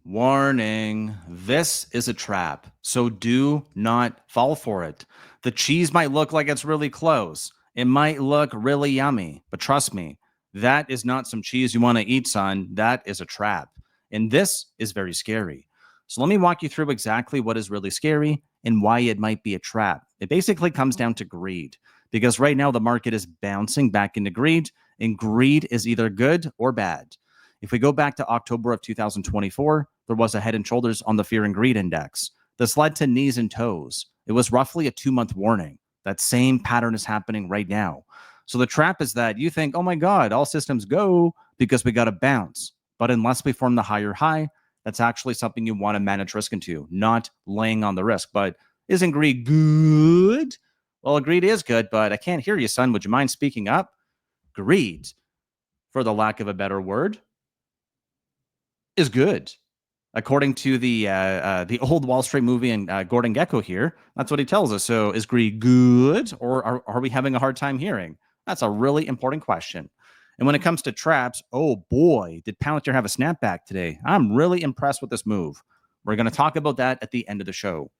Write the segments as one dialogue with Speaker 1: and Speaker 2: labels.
Speaker 1: Warning, this is a trap, so do not fall for it. The cheese might look like it's really close. It might look really yummy, but trust me, that is not some cheese you want to eat, son. That is a trap. And this is very scary. So let me walk you through exactly what is really scary and why it might be a trap. It basically comes down to greed, because right now the market is bouncing back into greed, and greed is either good or bad. If we go back to October of 2024, there was a head and shoulders on the fear and greed index. This led to knees and toes. It was roughly a 2-month warning. That same pattern is happening right now. So the trap is that you think, oh my God, all systems go because we got to bounce. But unless we form the higher high, that's actually something you want to manage risk into, not laying on the risk. But isn't greed good? Well, greed is good, but I can't hear you, son. Would you mind speaking up? Greed, for the lack of a better word, is good. According to the old Wall Street movie and Gordon Gekko here, that's what he tells us. So is greed good, or are we having a hard time hearing? That's a really important question. And when it comes to traps, oh boy, did Palantir have a snapback today. I'm really impressed with this move. We're going to talk about that at the end of the show.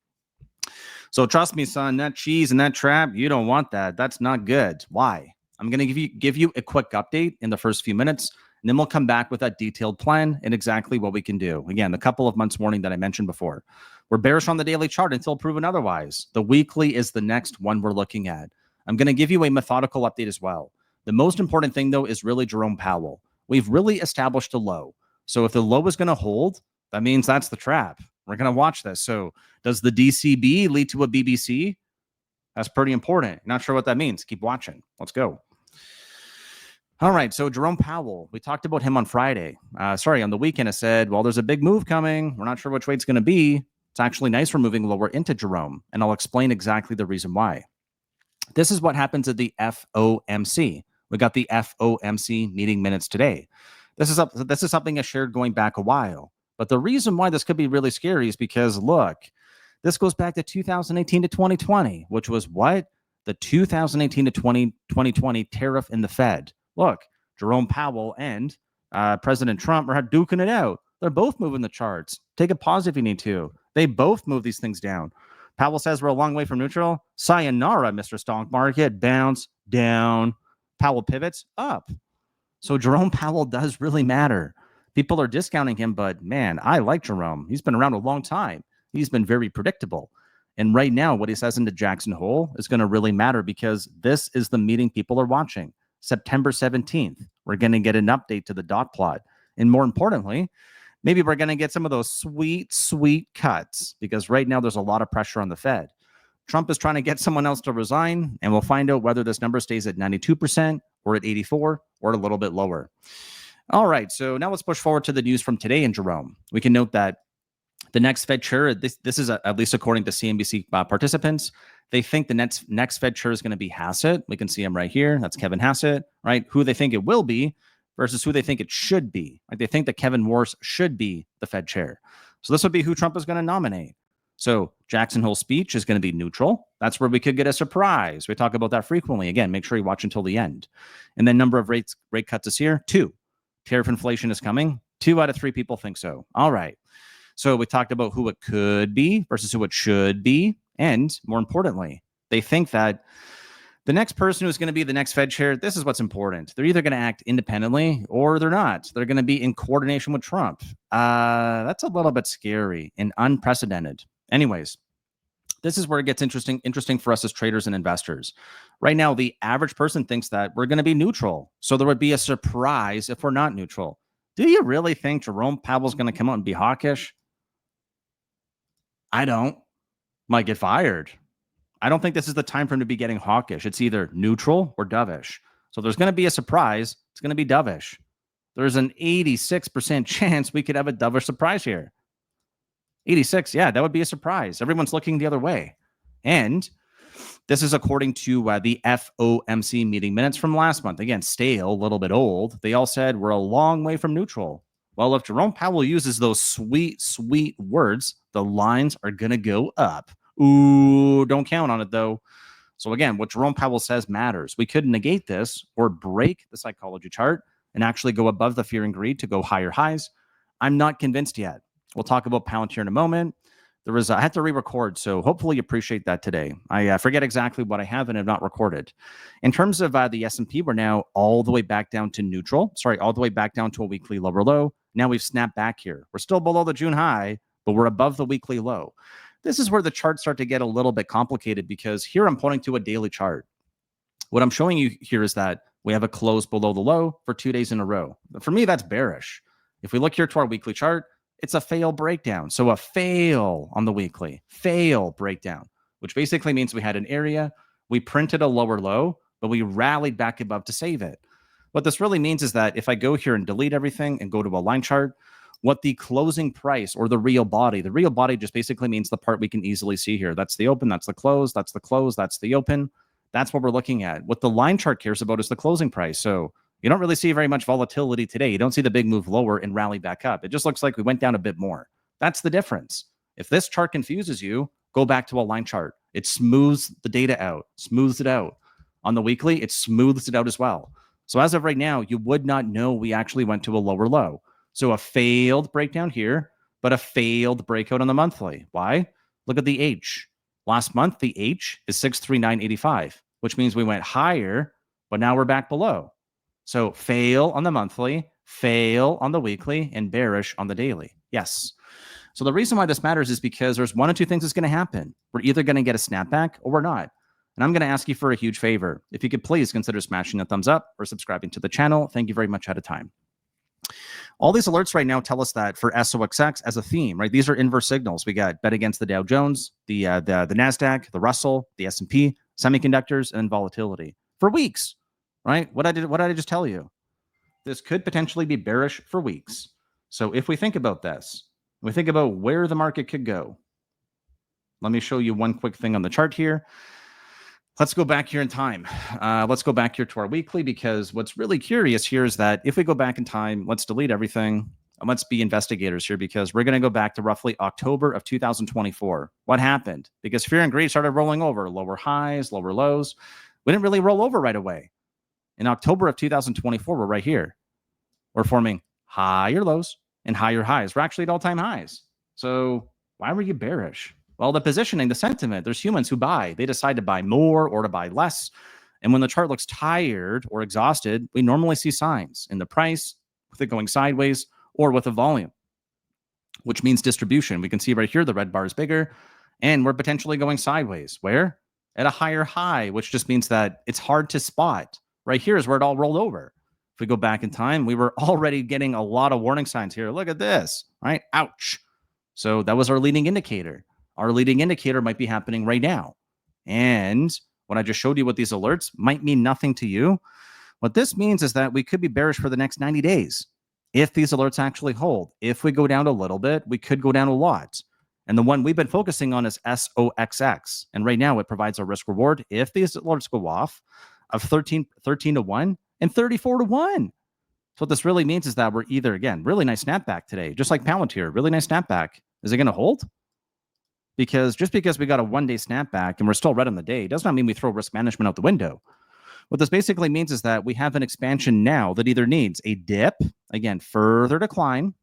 Speaker 1: So trust me, son, that cheese and that trap, you don't want that. That's not good. Why? I'm going to give you a quick update in the first few minutes, and then we'll come back with that detailed plan and exactly what we can do. Again, the couple of months warning that I mentioned before. We're bearish on the daily chart until proven otherwise. The weekly is the next one we're looking at. I'm going to give you a methodical update as well. The most important thing, though, is really Jerome Powell. We've really established a low. So if the low is going to hold, that means that's the trap. We're going to watch this. So does the DCB lead to a BBC? That's pretty important. Not sure what that means. Keep watching. Let's go. All right. So Jerome Powell, we talked about him on Friday. On the weekend, I said, well, there's a big move coming. We're not sure which way it's going to be. It's actually nice we're moving lower into Jerome, and I'll explain exactly the reason why. This is what happens at the FOMC. We got the FOMC meeting minutes today. This is something I shared going back a while. But the reason why this could be really scary is because, look, this goes back to 2018 to 2020, which was what? The 2018 to 2020 tariff in the Fed. Look, Jerome Powell and President Trump are duking it out. They're both moving the charts. Take a pause if you need to. They both move these things down. Powell says we're a long way from neutral. Sayonara, Mr. Stock Market. Bounce down. Powell pivots up. So Jerome Powell does really matter. People are discounting him, but man, I like Jerome. He's been around a long time. He's been very predictable. And right now, what he says into Jackson Hole is going to really matter because this is the meeting people are watching. September 17th, we're going to get an update to the dot plot. And more importantly, maybe we're going to get some of those sweet, sweet cuts because right now there's a lot of pressure on the Fed. Trump is trying to get someone else to resign, and we'll find out whether this number stays at 92% or at 84 or a little bit lower. All right, so now let's push forward to the news from today in Jerome. We can note that the next Fed chair, this is at least according to CNBC participants, they think the next Fed chair is going to be Hassett. We can see him right here. That's Kevin Hassett, right? Who they think it will be versus who they think it should be. Like they think that Kevin Morse should be the Fed chair. So this would be who Trump is going to nominate. So Jackson Hole's speech is going to be neutral. That's where we could get a surprise. We talk about that frequently. Again, make sure you watch until the end. And then number of rate cuts is here. 2. Tariff inflation is coming. 2 out of 3 people think so. All right. So we talked about who it could be versus who it should be. And more importantly, they think that the next person who's going to be the next Fed chair, this is what's important. They're either going to act independently or they're not. They're going to be in coordination with Trump. That's a little bit scary and unprecedented. Anyways, this is where it gets interesting for us as traders and investors. Right now, the average person thinks that we're going to be neutral. So there would be a surprise if we're not neutral. Do you really think Jerome Powell's going to come out and be hawkish? I don't. Might get fired. I don't think this is the time for him to be getting hawkish. It's either neutral or dovish. So there's going to be a surprise. It's going to be dovish. There's an 86% chance we could have a dovish surprise here. 86, yeah, that would be a surprise. Everyone's looking the other way. And this is according to the FOMC meeting minutes from last month. Again, stale, a little bit old. They all said we're a long way from neutral. Well, if Jerome Powell uses those sweet, sweet words, the lines are going to go up. Ooh, don't count on it, though. So again, what Jerome Powell says matters. We could negate this or break the psychology chart and actually go above the fear and greed to go higher highs. I'm not convinced yet. We'll talk about Palantir in a moment. I had to re-record, so hopefully you appreciate that today. I forget exactly what I have and have not recorded. In terms of the S&P, we're now all the way back down to neutral. Sorry, all the way back down to a weekly lower low. Now we've snapped back here. We're still below the June high, but we're above the weekly low. This is where the charts start to get a little bit complicated because here I'm pointing to a daily chart. What I'm showing you here is that we have a close below the low for 2 days in a row. For me, that's bearish. If we look here to our weekly chart, it's a fail breakdown. So a fail on the weekly, fail breakdown, which basically means we had an area, we printed a lower low, but we rallied back above to save it. What this really means is that if I go here and delete everything and go to a line chart, what the closing price or the real body just basically means the part we can easily see here. That's the open, that's the close, that's the close, that's the open. That's what we're looking at. What the line chart cares about is the closing price. So you don't really see very much volatility today. You don't see the big move lower and rally back up. It just looks like we went down a bit more. That's the difference. If this chart confuses you, go back to a line chart. It smooths the data out, smooths it out. On the weekly, it smooths it out as well. So as of right now, you would not know we actually went to a lower low. So a failed breakdown here, but a failed breakout on the monthly. Why? Look at the H. Last month, the H is 639.85, which means we went higher, but now we're back below. So fail on the monthly, fail on the weekly, and bearish on the daily. Yes. So the reason why this matters is because there's one of two things that's going to happen. We're either going to get a snapback or we're not. And I'm going to ask you for a huge favor. If you could please consider smashing a thumbs up or subscribing to the channel. Thank you very much at a time. All these alerts right now tell us that for SOXX as a theme, right? These are inverse signals. We got bet against the Dow Jones, the NASDAQ, the Russell, the S&P, semiconductors, and volatility for weeks, right? What did I just tell you? This could potentially be bearish for weeks. So if we think about this, we think about where the market could go. Let me show you one quick thing on the chart here. Let's go back here in time. Let's go back here to our weekly, because what's really curious here is that if we go back in time, let's delete everything. And let's be investigators here, because we're going to go back to roughly October of 2024. What happened? Because fear and greed started rolling over, lower highs, lower lows. We didn't really roll over right away. In October of 2024, we're right here. We're forming higher lows and higher highs. We're actually at all-time highs. So why were you bearish? Well, the positioning, the sentiment, there's humans who buy. They decide to buy more or to buy less. And when the chart looks tired or exhausted, we normally see signs in the price, with it going sideways, or with a volume, which means distribution. We can see right here, the red bar is bigger, and we're potentially going sideways. Where? At a higher high, which just means that it's hard to spot. Right here is where it all rolled over. If we go back in time, we were already getting a lot of warning signs here. Look at this, right? Ouch. So that was our leading indicator. Our leading indicator might be happening right now. And what I just showed you with these alerts might mean nothing to you. What this means is that we could be bearish for the next 90 days. If these alerts actually hold, if we go down a little bit, we could go down a lot. And the one we've been focusing on is SOXX. And right now it provides a risk reward if these alerts go off of 13 to 1 and 34 to 1. So what this really means is that we're either, again, really nice snapback today, just like Palantir, really nice snapback. Is it going to hold? Because just because we got a one-day snapback and we're still red on the day does not mean we throw risk management out the window. What this basically means is that we have an expansion now that either needs a dip, again, further decline,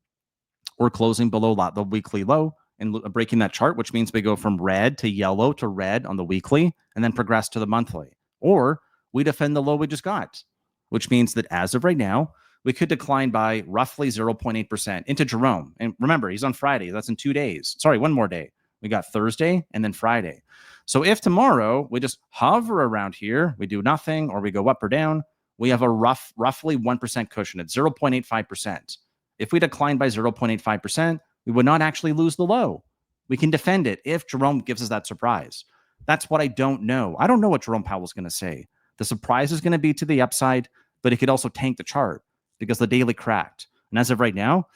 Speaker 1: or closing below the weekly low and breaking that chart, which means we go from red to yellow to red on the weekly and then progress to the monthly. Or we defend the low we just got, which means that as of right now, we could decline by roughly 0.8% into Jerome. And remember, he's on Friday. That's in 2 days. Sorry, one more day. We got Thursday and then Friday. So if tomorrow we just hover around here, we do nothing, or we go up or down, we have a roughly 1% cushion at 0.85%. If we decline by 0.85%, we would not actually lose the low. We can defend it if Jerome gives us that surprise. That's what I don't know. I don't know what Jerome Powell is going to say. The surprise is going to be to the upside, but it could also tank the chart because the daily cracked. And as of right now,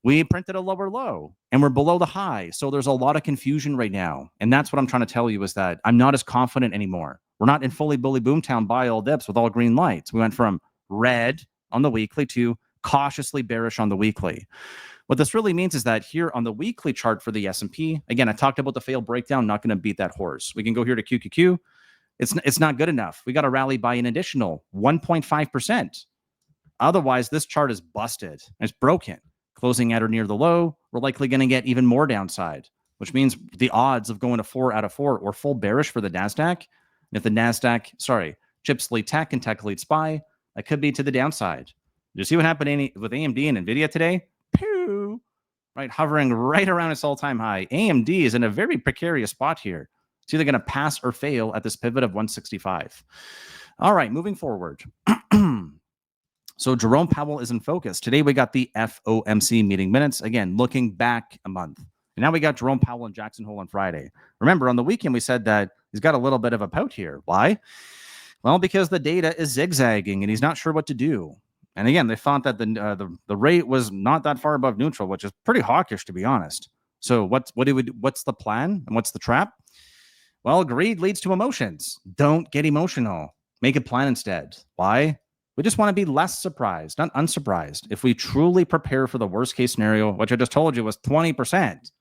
Speaker 1: we printed a lower low and we're below the high. So there's a lot of confusion right now. And that's what I'm trying to tell you is that I'm not as confident anymore. We're not in fully bully boomtown buy all dips with all green lights. We went from red on the weekly to cautiously bearish on the weekly. What this really means is that here on the weekly chart for the S&P, again, I talked about the failed breakdown, not going to beat that horse. We can go here to QQQ. It's not good enough. We got to rally by an additional 1.5%. Otherwise, this chart is busted. It's broken. Closing at or near the low, we're likely going to get even more downside, which means the odds of going to 4 out of 4 or full bearish for the NASDAQ. And if the NASDAQ, chips lead tech and tech lead SPY, that could be to the downside. Did you see what happened with AMD and NVIDIA today? Pew! Right, hovering right around its all-time high. AMD is in a very precarious spot here. It's either going to pass or fail at this pivot of 165. All right, moving forward. So Jerome Powell is in focus. Today we got the FOMC meeting minutes. Again, looking back a month. And now we got Jerome Powell in Jackson Hole on Friday. Remember, on the weekend we said that he's got a little bit of a pout here. Why? Well, because the data is zigzagging and he's not sure what to do. And again, they thought that the rate was not that far above neutral, which is pretty hawkish, to be honest. So what's the plan and what's the trap? Well, greed leads to emotions. Don't get emotional. Make a plan instead. Why? We just want to be less surprised, not unsurprised. If we truly prepare for the worst case scenario, which I just told you was 20%.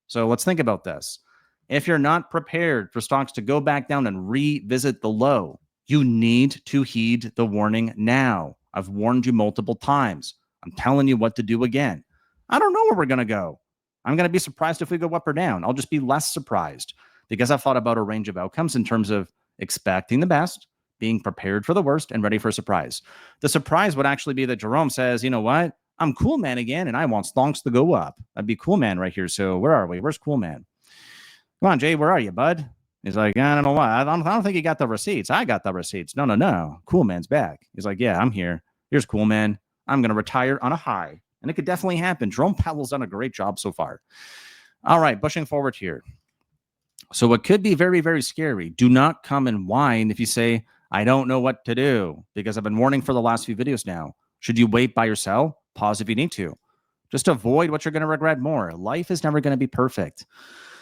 Speaker 1: So let's think about this. If you're not prepared for stocks to go back down and revisit the low, you need to heed the warning now. I've warned you multiple times. I'm telling you what to do again. I don't know where we're going to go. I'm going to be surprised if we go up or down. I'll just be less surprised because I've thought about a range of outcomes in terms of expecting the best, being prepared for the worst, and ready for a surprise. The surprise would actually be that Jerome says, you know what? I'm Cool Man again, and I want stonks to go up. That'd be Cool Man right here. So where are we? Where's Cool Man? Come on, Jay, where are you, bud? He's like, I don't know why. I don't think you got the receipts. I got the receipts. No. Cool Man's back. He's like, yeah, I'm here. Here's Cool Man. I'm going to retire on a high. And it could definitely happen. Jerome Powell's done a great job so far. All right, pushing forward here. So it could be very, very scary. Do not come and whine if you say, I don't know what to do, because I've been warning for the last few videos now. Should you wait, buy, or sell? Pause if you need to. Just avoid what you're going to regret more. Life is never going to be perfect.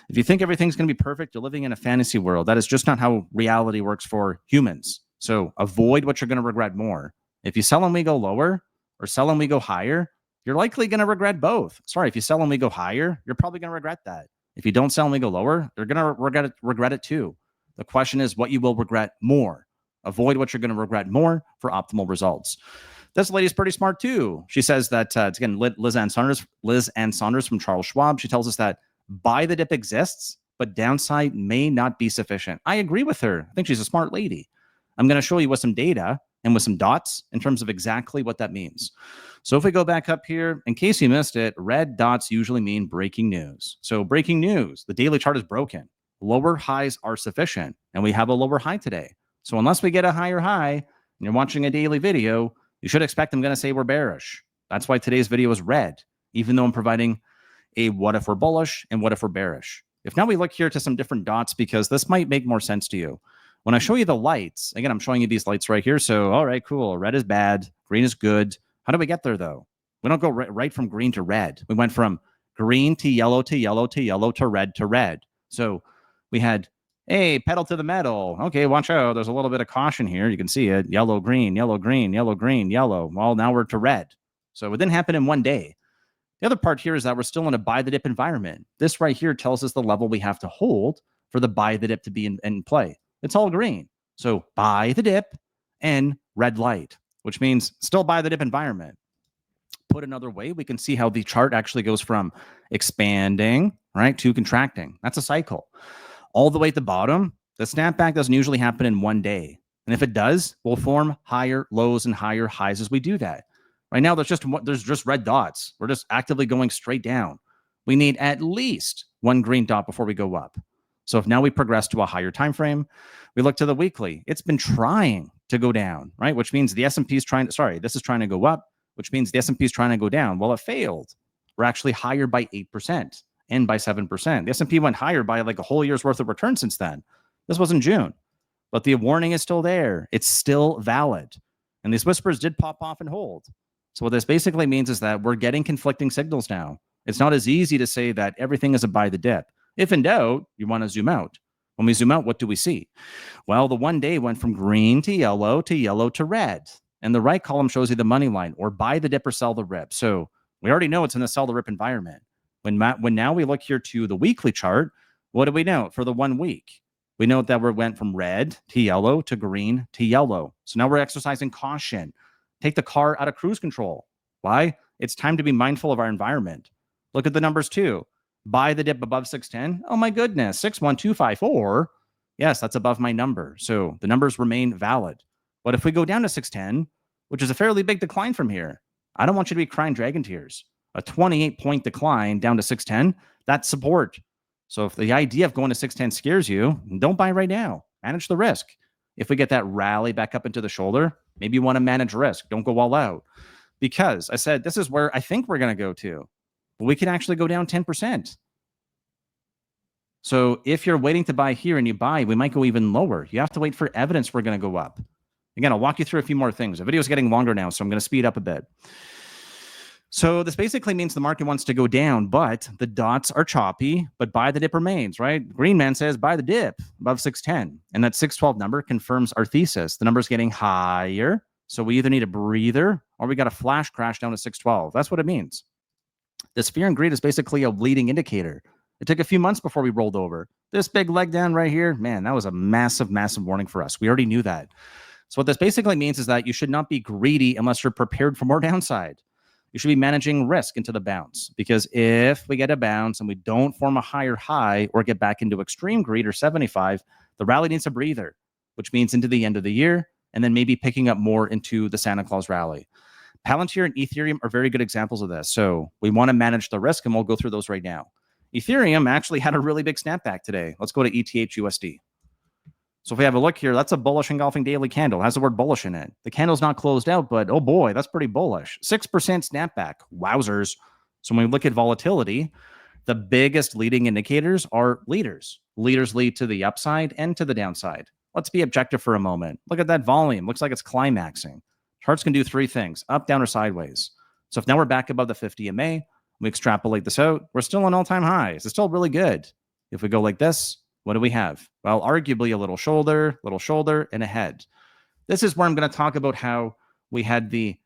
Speaker 1: If you think everything's going to be perfect, you're living in a fantasy world. That is just not how reality works for humans. So avoid what you're going to regret more. If you sell and we go lower or sell and we go higher, you're likely going to regret both. Sorry, if you sell and we go higher, you're probably going to regret that. If you don't sell and we go lower, you're going to regret it too. The question is what you will regret more. Avoid what you're going to regret more for optimal results. This lady's pretty smart too. She says that, it's again, Liz Ann Saunders from Charles Schwab. She tells us that buy the dip exists, but downside may not be sufficient. I agree with her. I think she's a smart lady. I'm going to show you with some data and with some dots in terms of exactly what that means. So if we go back up here, in case you missed it, red dots usually mean breaking news. So breaking news, the daily chart is broken. Lower highs are sufficient, and we have a lower high today. So unless we get a higher high and you're watching a daily video, you should expect I'm going to say we're bearish. That's why today's video is red, even though I'm providing a what if we're bullish and what if we're bearish. If now we look here to some different dots, because this might make more sense to you. When I show you the lights, again, I'm showing you these lights right here. So, all right, cool. Red is bad. Green is good. How do we get there, though? We don't go right from green to red. We went from green to yellow to yellow to yellow to red to red. So we had, hey, pedal to the metal. Okay, watch out. There's a little bit of caution here. You can see it. Yellow, green, yellow, green, yellow, green, yellow. Well, now we're to red. So it didn't happen in one day. The other part here is that we're still in a buy the dip environment. This right here tells us the level we have to hold for the buy the dip to be in play. It's all green. So buy the dip and red light, which means still buy the dip environment. Put another way, we can see how the chart actually goes from expanding, right, to contracting. That's a cycle. All the way at the bottom, the snapback doesn't usually happen in one day. And if it does, we'll form higher lows and higher highs as we do that. Right now, there's just red dots. We're just actively going straight down. We need at least one green dot before we go up. So if now we progress to a higher time frame, we look to the weekly. It's been trying to go down, right? Which means the S&P is this is trying to go up, which means the S&P is trying to go down. Well, it failed. We're actually higher by 8% and by 7%. The S&P went higher by like a whole year's worth of return since then. This was in June, but the warning is still there. It's still valid. And these whispers did pop off and hold. So what this basically means is that we're getting conflicting signals now. It's not as easy to say that everything is a buy the dip. If in doubt, you want to zoom out. When we zoom out, what do we see? Well, the one day went from green to yellow to red. And the right column shows you the money line, or buy the dip or sell the rip. So we already know it's in the sell the rip environment. When now we look here to the weekly chart, what do we know for the 1 week? We know that we went from red to yellow to green to yellow. So now we're exercising caution. Take the car out of cruise control. Why? It's time to be mindful of our environment. Look at the numbers too. Buy the dip above 610. Oh my goodness, 61254. Yes, that's above my number. So the numbers remain valid. But if we go down to 610, which is a fairly big decline from here, I don't want you to be crying dragon tears. A 28-point decline down to 610, that's support. So if the idea of going to 610 scares you, don't buy right now. Manage the risk. If we get that rally back up into the shoulder, maybe you want to manage risk. Don't go all out. Because I said, this is where I think we're going to go to. But we can actually go down 10%. So if you're waiting to buy here and you buy, we might go even lower. You have to wait for evidence we're going to go up. Again, I'll walk you through a few more things. The video is getting longer now, so I'm going to speed up a bit. So this basically means the market wants to go down, but the dots are choppy, but buy the dip remains, right? Green man says buy the dip above 610. And that 612 number confirms our thesis. The number's getting higher. So we either need a breather or we got a flash crash down to 612. That's what it means. This fear and greed is basically a leading indicator. It took a few months before we rolled over. This big leg down right here, man, that was a massive, massive warning for us. We already knew that. So what this basically means is that you should not be greedy unless you're prepared for more downside. You should be managing risk into the bounce, because if we get a bounce and we don't form a higher high or get back into extreme greed or 75, the rally needs a breather, which means into the end of the year, and then maybe picking up more into the Santa Claus rally. Palantir and Ethereum are very good examples of this. So we want to manage the risk, and we'll go through those right now. Ethereum actually had a really big snapback today. Let's go to ETH USD. So if we have a look here, that's a bullish engulfing daily candle. It has the word bullish in it. The candle's not closed out, but oh boy, that's pretty bullish. 6% snapback. Wowzers. So when we look at volatility, the biggest leading indicators are leaders. Leaders lead to the upside and to the downside. Let's be objective for a moment. Look at that volume. Looks like it's climaxing. Charts can do three things: up, down, or sideways. So if now we're back above the 50 MA, we extrapolate this out, we're still on all-time highs. It's still really good. If we go like this, what do we have? Well, arguably a little shoulder, and a head. This is where I'm going to talk about how we had the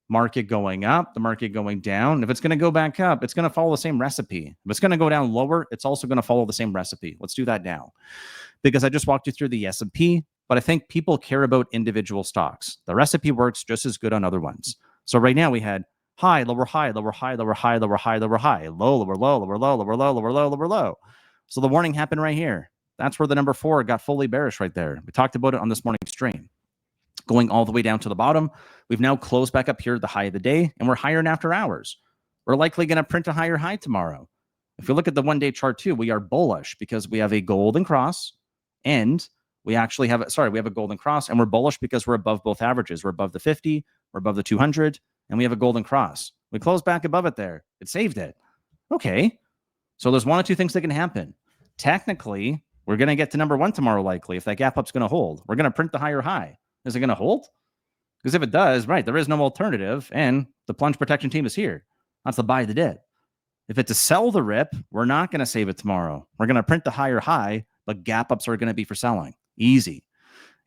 Speaker 1: market going up, the market going down. If it's going to go back up, it's going to follow the same recipe. If it's going to go down lower, it's also going to follow the same recipe. Let's do that now, because I just walked you through the S&P, but I think people care about individual stocks. The recipe works just as good on other ones. So right now we had high, lower, high, lower, high, lower, high, lower, high, lower, high, low, lower, low, lower, low, lower, low, lower, low, lower, low. So the warning happened right here. That's where the number 4 got fully bearish right there. We talked about it on this morning's stream. Going all the way down to the bottom, we've now closed back up here at the high of the day, and we're higher in after hours. We're likely going to print a higher high tomorrow. If you look at the one-day chart too, we are bullish because we have a golden cross, and we actually have, we have a golden cross, and we're bullish because we're above both averages. We're above the 50, we're above the 200, and we have a golden cross. We closed back above it there. It saved it. Okay. So there's one or two things that can happen. Technically, we're going to get to number 1 tomorrow likely if that gap up's going to hold. We're going to print the higher high. Is it going to hold? Because if it does, right, there is no alternative, and the plunge protection team is here. That's the buy the dip. If it's a sell the rip, we're not going to save it tomorrow. We're going to print the higher high, but gap ups are going to be for selling. Easy.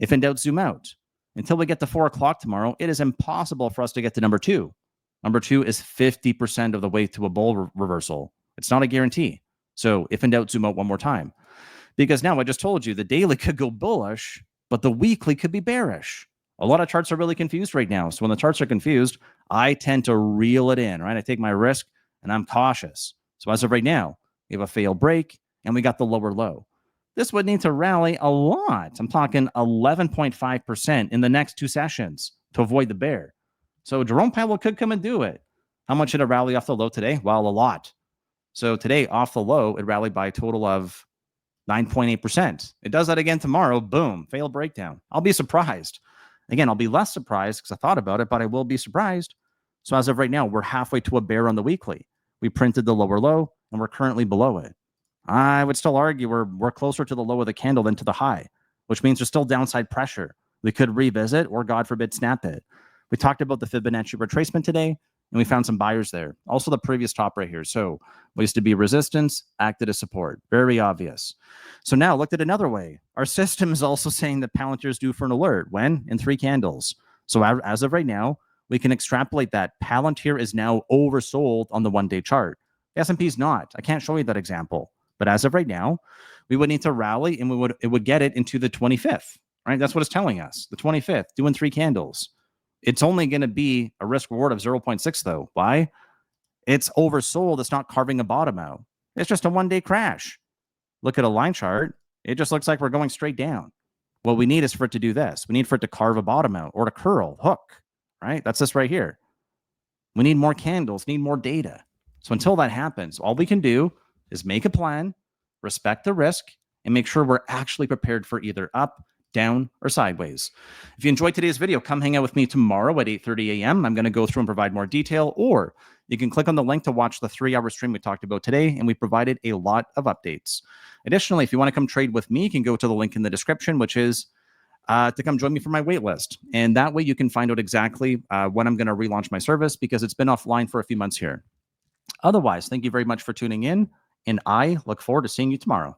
Speaker 1: If in doubt, zoom out. Until we get to 4 o'clock tomorrow, it is impossible for us to get to number 2. Number 2 is 50% of the way to a bull reversal. It's not a guarantee. So if in doubt, zoom out one more time. Because now I just told you the daily could go bullish, but the weekly could be bearish. A lot of charts are really confused right now. So when the charts are confused, I tend to reel it in, right? I take my risk and I'm cautious. So as of right now, we have a failed break and we got the lower low. This would need to rally a lot. I'm talking 11.5% in the next 2 sessions to avoid the bear. So Jerome Powell could come and do it. How much did it rally off the low today? Well, a lot. So today off the low, it rallied by a total of 9.8%. It does that again tomorrow. Boom, failed breakdown. I'll be surprised. Again, I'll be less surprised because I thought about it, but I will be surprised. So as of right now, we're halfway to a bear on the weekly. We printed the lower low and we're currently below it. I would still argue we're closer to the low of the candle than to the high, which means there's still downside pressure. We could revisit or, God forbid, snap it. We talked about the Fibonacci retracement today, and we found some buyers there. Also the previous top right here. So what used to be resistance acted as support. Very obvious. So now looked at another way. Our system is also saying that Palantir is due for an alert. When? In 3 candles. So as of right now, we can extrapolate that Palantir is now oversold on the one-day chart. The S&P is not. I can't show you that example. But as of right now, we would need to rally and it would get it into the 25th, right? That's what it's telling us. The 25th, doing 3 candles. It's only going to be a risk reward of 0.6 though. Why? It's oversold. It's not carving a bottom out. It's just a one-day crash. Look at a line chart. It just looks like we're going straight down. What we need is for it to do this. We need for it to carve a bottom out or to curl, hook, right? That's this right here. We need more candles, need more data. So until that happens, all we can do is make a plan, respect the risk, and make sure we're actually prepared for either up, down, or sideways. If you enjoyed today's video, come hang out with me tomorrow at 8:30 a.m. I'm going to go through and provide more detail, or you can click on the link to watch the 3-hour stream we talked about today, and we provided a lot of updates. Additionally, if you want to come trade with me, you can go to the link in the description, which is to come join me for my wait list. And that way you can find out exactly when I'm going to relaunch my service, because it's been offline for a few months here. Otherwise, thank you very much for tuning in, and I look forward to seeing you tomorrow.